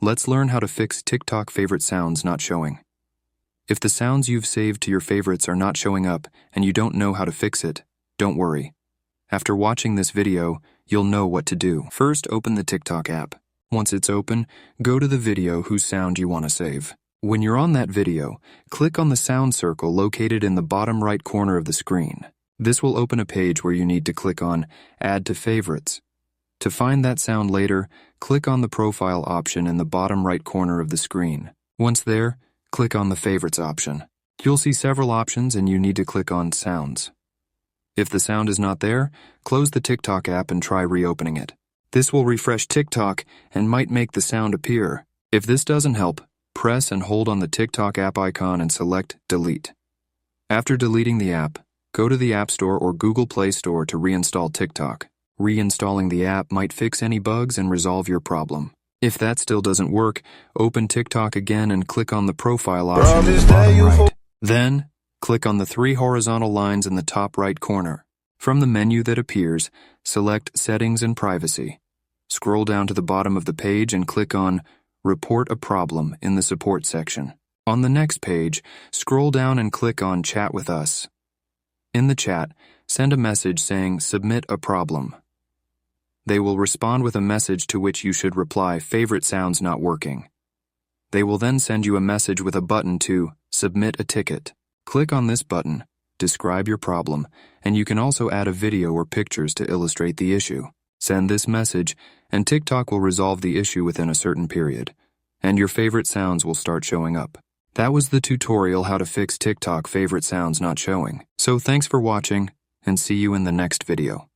Let's learn how to fix TikTok favorite sounds not showing. If the sounds you've saved to your favorites are not showing up and you don't know how to fix it, don't worry. After watching this video, you'll know what to do. First, open the TikTok app. Once it's open, go to the video whose sound you want to save. When you're on that video, click on the sound circle located in the bottom right corner of the screen. This will open a page where you need to click on Add to Favorites. To find that sound later, click on the profile option in the bottom right corner of the screen. Once there, click on the Favorites option. You'll see several options and you need to click on Sounds. If the sound is not there, close the TikTok app and try reopening it. This will refresh TikTok and might make the sound appear. If this doesn't help, press and hold on the TikTok app icon and select Delete. After deleting the app, go to the App Store or Google Play Store to reinstall TikTok. Reinstalling the app might fix any bugs and resolve your problem. If that still doesn't work, open TikTok again and click on the profile option in the bottom right. Then, click on the 3 horizontal lines in the top right corner. From the menu that appears, select Settings and Privacy. Scroll down to the bottom of the page and click on Report a Problem in the Support section. On the next page, scroll down and click on Chat with Us. In the chat, send a message saying Submit a Problem. They will respond with a message to which you should reply Favorite sounds not working. They will then send you a message with a button to Submit a Ticket. Click on this button, describe your problem, and you can also add a video or pictures to illustrate the issue. Send this message, and TikTok will resolve the issue within a certain period, and your favorite sounds will start showing up. That was the tutorial how to fix TikTok favorite sounds not showing. So thanks for watching, and see you in the next video.